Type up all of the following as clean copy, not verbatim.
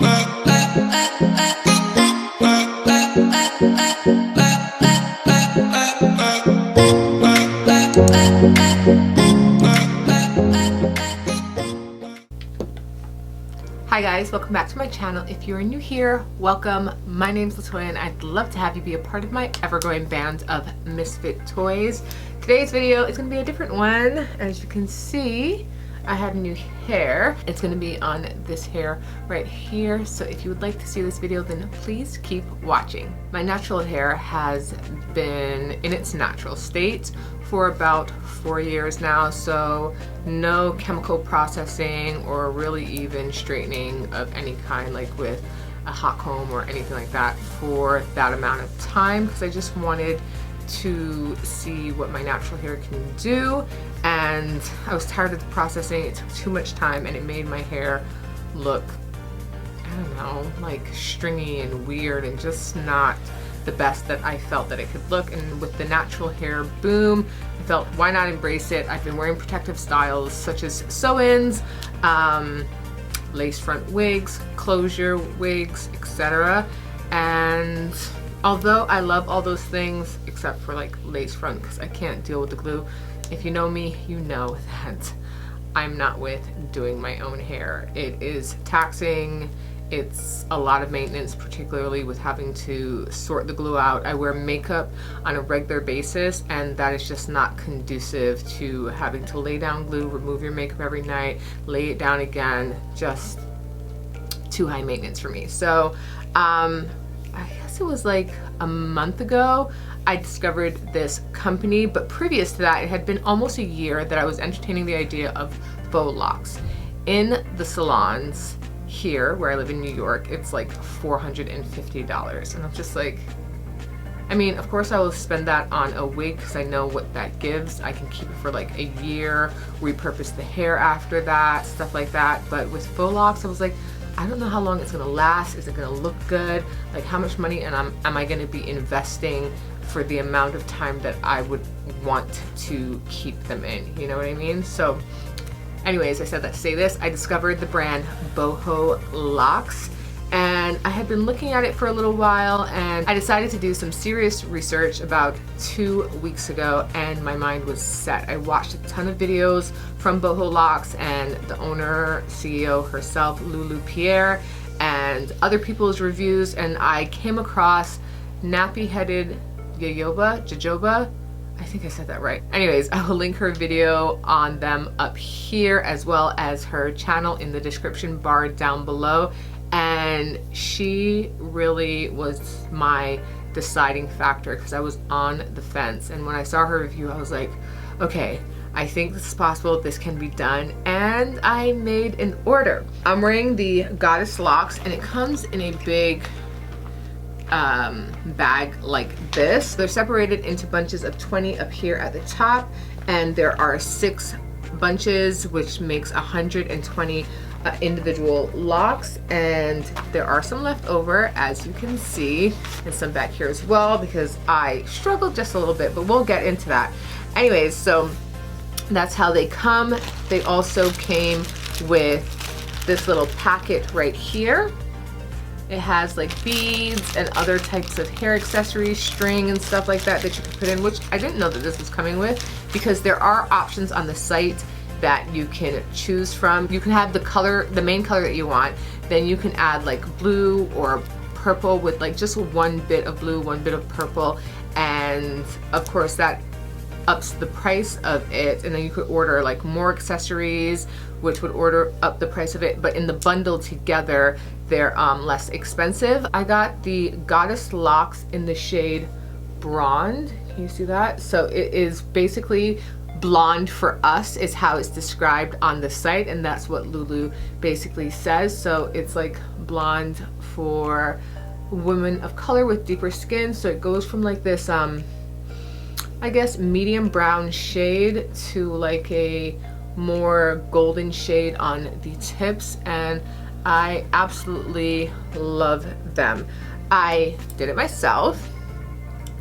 Hi guys, welcome back to my channel. If you're new here, welcome. My name's Latoya and I'd love to have you be a part of my ever-growing band of misfit toys. Today's video is going to be a different one. As you can see, I have new hair. It's going to be on this hair right here. So if you would like to see this video, then please keep watching. My natural hair has been in its natural state for about 4 years now, so no chemical processing or really even straightening of any kind, like with a hot comb or anything like that, for that amount of time, because I just wanted to see what my natural hair can do, and I was tired of the processing. It took too much time and it made my hair look, I don't know, like stringy and weird and just not the best that I felt that it could look. And with the natural hair boom, I felt, why not embrace it? I've been wearing protective styles such as sew-ins, lace front wigs, closure wigs, etc. And although I love all those things except for like lace front, because I can't deal with the glue. If you know me, you know that I'm not with doing my own hair. It is taxing. It's a lot of maintenance, particularly with having to sort the glue out. I wear makeup on a regular basis, and that is just not conducive to having to lay down glue, remove your makeup every night, lay it down again. Just too high maintenance for me. So I guess it was like a month ago I discovered this company, but previous to that it had been almost a year that I was entertaining the idea of Boho Locs. In the salons here where I live in New York, it's like $450, and I'm just like, I mean, of course I will spend that on a wig because I know what that gives. I can keep it for like a year, repurpose the hair after that, stuff like that. But with Boho Locs, I was like, I don't know how long it's gonna last. Is it gonna look good? Like, how much money am I gonna be investing for the amount of time that I would want to keep them in? You know what I mean? So anyways, I said that to say this. I discovered the brand Boho Locs, and I had been looking at it for a little while, and I decided to do some serious research about 2 weeks ago, and my mind was set. I watched a ton of videos from Boho Locs and the owner, CEO herself, Lulu Pierre, and other people's reviews, and I came across nappy-headed Jojoba. I think I said that right. Anyways, I will link her video on them up here, as well as her channel in the description bar down below. And she really was my deciding factor because I was on the fence. And when I saw her review, I was like, okay, I think this is possible, this can be done. And I made an order. I'm wearing the Goddess Locks, and it comes in a big bag like this. They're separated into bunches of 20 up here at the top, and there are 6 bunches, which makes 120 individual locks, and there are some left over, as you can see, and some back here as well, because I struggled just a little bit, but we'll get into that. Anyways, so that's how they come. They also came with this little packet right here. It has like beads and other types of hair accessories, string and stuff like that that you can put in, which I didn't know that this was coming with, because there are options on the site that you can choose from. You can have the color, the main color that you want, then you can add like blue or purple with like just one bit of blue, one bit of purple, and of course that ups the price of it. And then you could order like more accessories, which would order up the price of it, but in the bundle together they're less expensive. I got the Goddess Locks in the shade Blonde. Can you see that? So it is basically blonde for us is how it's described on the site, and that's what Lulu basically says. So it's like blonde for women of color with deeper skin. So it goes from like this I guess medium brown shade to like a more golden shade on the tips, and I absolutely love them. I did it myself.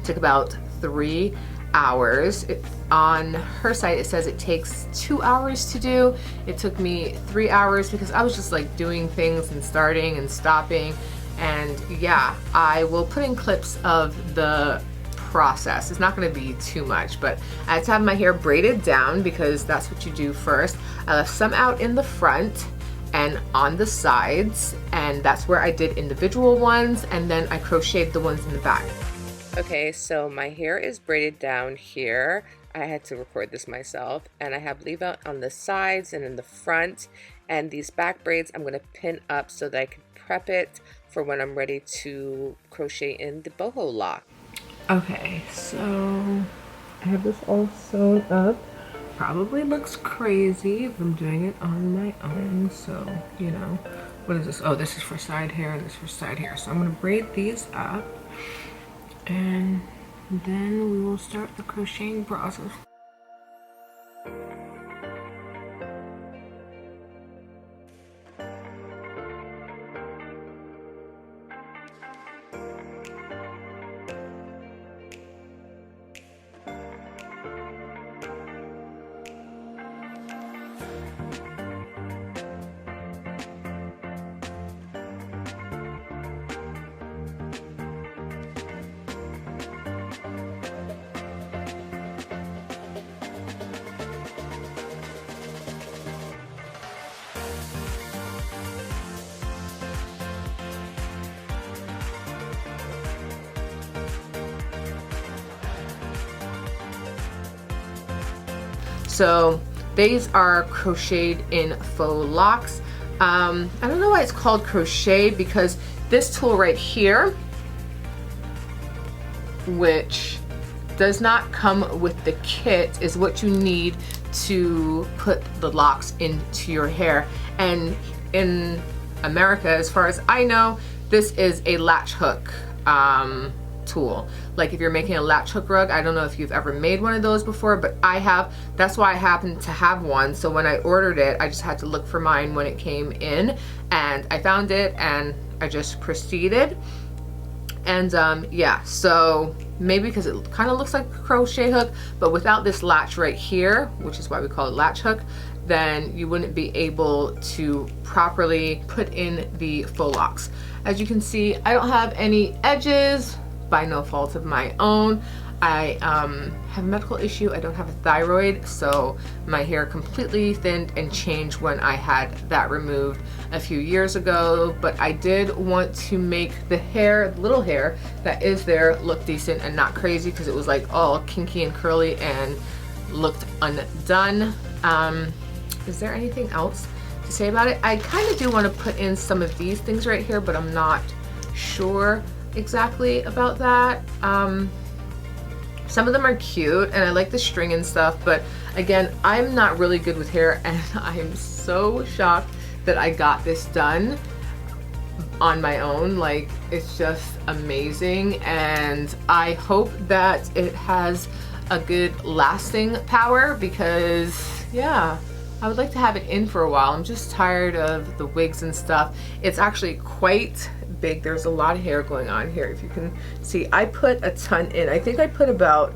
It took about 3 hours. On her site it says it takes 2 hours to do. It took me 3 hours because I was just like doing things and starting and stopping. And yeah, I will put in clips of the process. It's not going to be too much, but I had to have my hair braided down because that's what you do first. I left some out in the front and on the sides, and that's where I did individual ones, and then I crocheted the ones in the back. Okay, so my hair is braided down here. I had to record this myself, and I have leave out on the sides and in the front, and these back braids I'm going to pin up so that I can prep it for when I'm ready to crochet in the boho lock. Okay, so I have this all sewn up. Probably looks crazy if I'm doing it on my own, so you know. What is this? Oh, this is for side hair and this is for side hair. So I'm going to braid these up, and then we will start the crocheting process. So these are crocheted in faux locs. I don't know why it's called crochet, because this tool right here, which does not come with the kit, is what you need to put the locks into your hair. And in America, as far as I know, this is a latch hook tool. Like if you're making a latch hook rug, I don't know if you've ever made one of those before, but I have. That's why I happen to have one. So when I ordered it, I just had to look for mine when it came in, and I found it and I just proceeded. And yeah, so maybe because it kind of looks like a crochet hook, but without this latch right here, which is why we call it latch hook, then you wouldn't be able to properly put in the faux locs. As you can see, I don't have any edges by no fault of my own. I have a medical issue. I don't have a thyroid, so my hair completely thinned and changed when I had that removed a few years ago. But I did want to make the hair, the little hair that is there, look decent and not crazy, because it was like all kinky and curly and looked undone. Is there anything else to say about it? I kind of do want to put in some of these things right here, but I'm not sure exactly about that. Some of them are cute and I like the string and stuff, but again, I'm not really good with hair, and I'm so shocked that I got this done on my own. Like, it's just amazing, and I hope that it has a good lasting power, because yeah, I would like to have it in for a while. I'm just tired of the wigs and stuff. It's actually quite big. There's a lot of hair going on here. If you can see, I put a ton in. I think I put about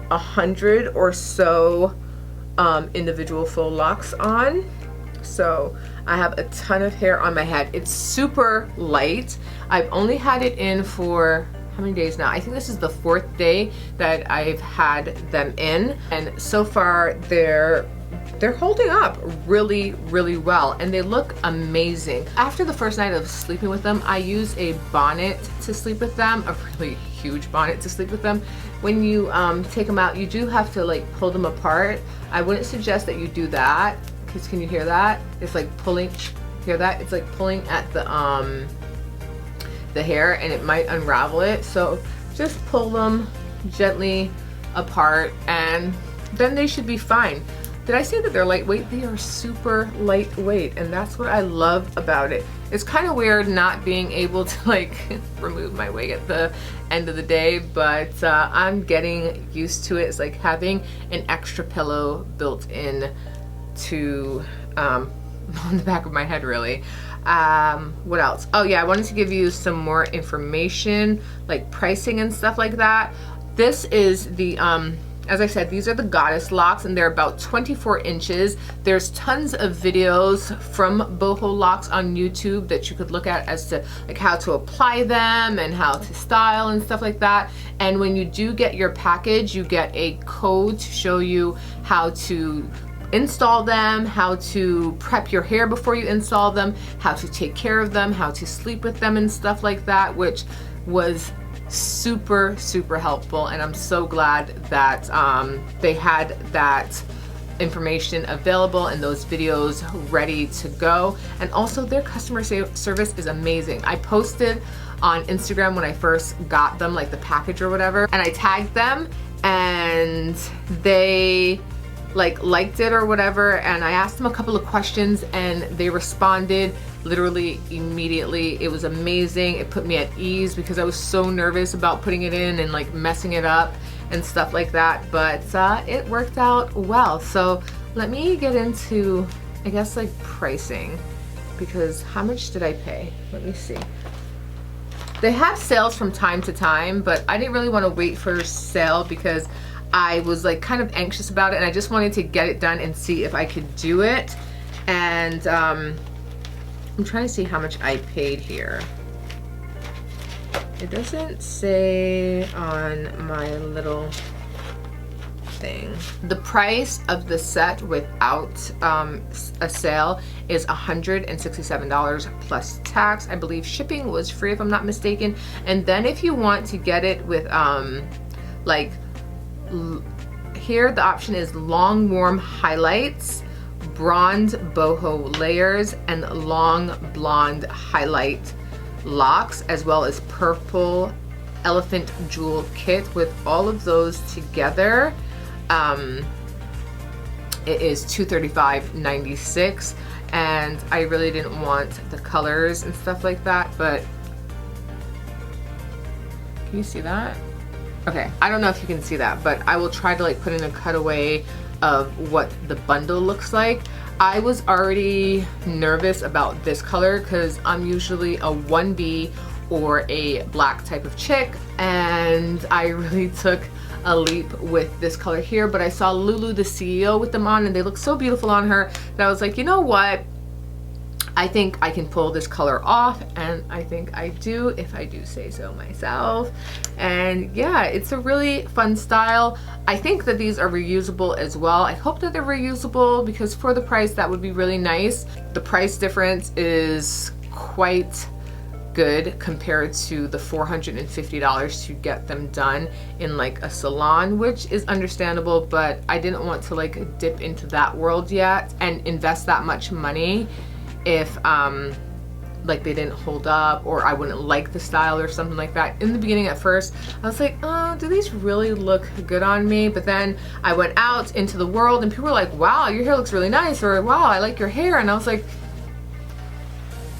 100 or so individual faux locs on. So I have a ton of hair on my head. It's super light. I've only had it in for how many days now? I think this is the 4th day that I've had them in, and so far they're holding up really, really well, and they look amazing. After the first night of sleeping with them, I use a bonnet to sleep with them, a really huge bonnet to sleep with them. When you take them out, you do have to like pull them apart. I wouldn't suggest that you do that, because can you hear that? It's like pulling, hear that? It's like pulling at the hair, and it might unravel it. So just pull them gently apart, and then they should be fine. Did I say that they're lightweight? They are super lightweight, and that's what I love about it. It's kind of weird not being able to like remove my wig at the end of the day, but I'm getting used to it. It's like having an extra pillow built in to on the back of my head, really. What else? Oh yeah, I wanted to give you some more information, like pricing and stuff like that. This is the as I said, these are the Goddess locks, and they're about 24 inches. There's tons of videos from Boho Locs on YouTube that you could look at as to like how to apply them and how to style and stuff like that. And when you do get your package, you get a code to show you how to install them, how to prep your hair before you install them, how to take care of them, how to sleep with them and stuff like that, which was super helpful. And I'm so glad that they had that information available and those videos ready to go. And also their customer service is amazing. I posted on Instagram when I first got them, like the package or whatever, and I tagged them, and they liked it or whatever, and I asked them a couple of questions and they responded literally immediately. It was amazing. It put me at ease because I was so nervous about putting it in and like messing it up and stuff like that, but it worked out well. So let me get into, I guess, like pricing, because how much did I pay? Let me see. They have sales from time to time, but I didn't really want to wait for a sale because I was like kind of anxious about it, and I just wanted to get it done and see if I could do it. And I'm trying to see how much I paid here. It doesn't say on my little thing. The price of the set without a sale is $167 plus tax. I believe shipping was free if I'm not mistaken. And then if you want to get it with like, here the option is long warm highlights, bronze boho layers, and long blonde highlight locks, as well as purple elephant jewel kit. With all of those together, it is $235.96, and I really didn't want the colors and stuff like that, but can you see that? Okay, I don't know if you can see that, but I will try to like put in a cutaway of what the bundle looks like. I was already nervous about this color because I'm usually a 1B or a black type of chick, and I really took a leap with this color here. But I saw Lulu, the CEO, with them on, and they look so beautiful on her that I was like, you know what? I think I can pull this color off, and I think I do, if I do say so myself. And yeah, it's a really fun style. I think that these are reusable as well. I hope that they're reusable because for the price, that would be really nice. The price difference is quite good compared to the $450 to get them done in like a salon, which is understandable, but I didn't want to like dip into that world yet and invest that much money if like they didn't hold up or I wouldn't like the style or something like that. In the beginning at first, I was like, oh, do these really look good on me? But then I went out into the world and people were like, wow, your hair looks really nice, or wow, I like your hair. And I was like,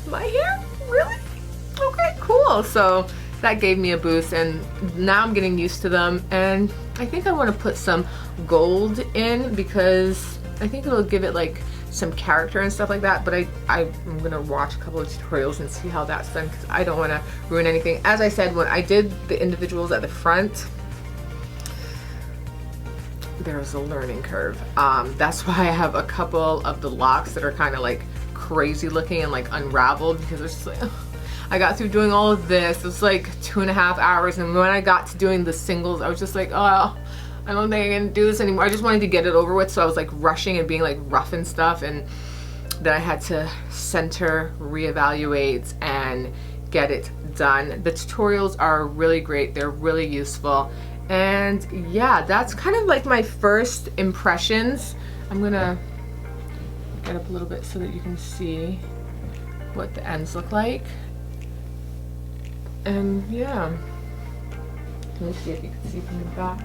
my hair? Really? Okay, cool. So that gave me a boost, and now I'm getting used to them. And I think I want to put some gold in because I think it'll give it like some character and stuff like that, but I'm gonna watch a couple of tutorials and see how that's done because I don't want to ruin anything. As I said, when I did the individuals at the front, there was a learning curve. That's why I have a couple of the locks that are kind of like crazy looking and like unraveled, because it's just like, ugh. I got through doing all of this. It was like 2.5 hours, and when I got to doing the singles, I was just like, oh, I don't think I can do this anymore. I just wanted to get it over with, so I was like rushing and being like rough and stuff, and then I had to center, reevaluate, and get it done. The tutorials are really great. They're really useful. And yeah, that's kind of like my first impressions. I'm gonna get up a little bit so that you can see what the ends look like. And yeah, let me see if you can see from the back.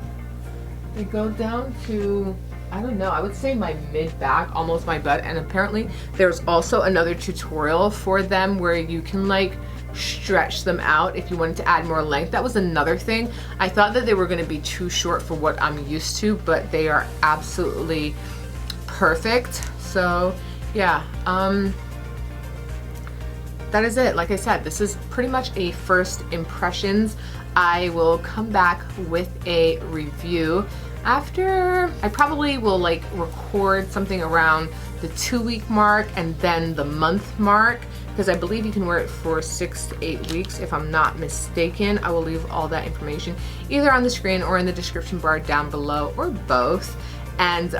They go down to, I don't know, I would say my mid-back, almost my butt. And apparently there's also another tutorial for them where you can like stretch them out if you wanted to add more length. That was another thing. I thought that they were going to be too short for what I'm used to, but they are absolutely perfect. So yeah, that is it. Like I said, this is pretty much a first impressions. I will come back with a review after, I probably will like record something around the 2-week mark and then the month mark, because I believe you can wear it for 6 to 8 weeks if I'm not mistaken. I will leave all that information either on the screen or in the description bar down below, or both. And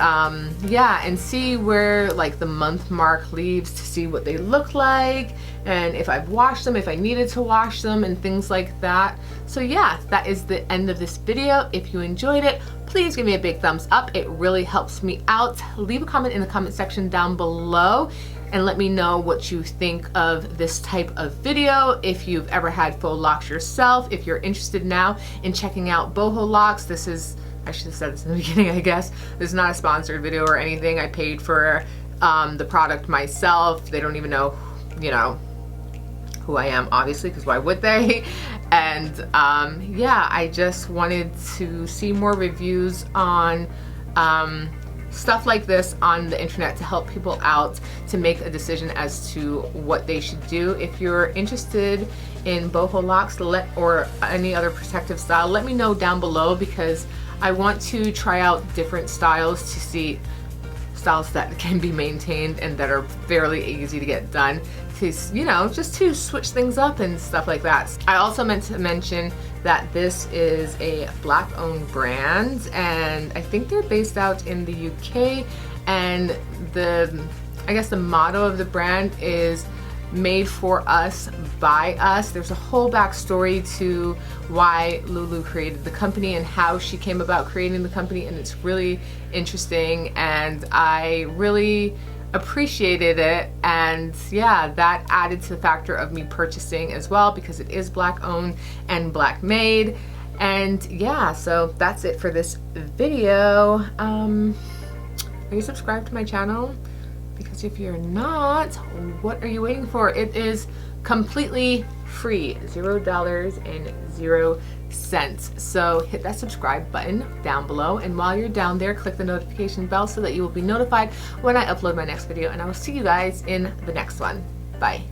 yeah, and see where like the month mark leaves, to see what they look like and if I've washed them, if I needed to wash them and things like that. So yeah, that is the end of this video. If you enjoyed it, please give me a big thumbs up. It really helps me out. Leave a comment in the comment section down below and let me know what you think of this type of video. If you've ever had faux locks yourself, if you're interested now in checking out Boho Locs, this is, I should have said this in the beginning, I guess. This is not a sponsored video or anything. I paid for the product myself. They don't even know, you know, who I am, obviously, because why would they? And yeah, I just wanted to see more reviews on stuff like this on the internet to help people out to make a decision as to what they should do. If you're interested in Boho Locs or any other protective style, let me know down below, because I want to try out different styles to see styles that can be maintained and that are fairly easy to get done, to, you know, just to switch things up and stuff like that. I also meant to mention that this is a black owned brand, and I think they're based out in the UK, and I guess the motto of the brand is made for us by us. There's a whole backstory to why Lulu created the company and how she came about creating the company, and it's really interesting and I really appreciated it. And yeah, that added to the factor of me purchasing as well, because it is black owned and black made. And yeah, so that's it for this video. Are you subscribed to my channel? Because if you're not, what are you waiting for? It is completely free, $0 and 0 cents. So hit that subscribe button down below, and while you're down there, click the notification bell so that you will be notified when I upload my next video, and I will see you guys in the next one. Bye.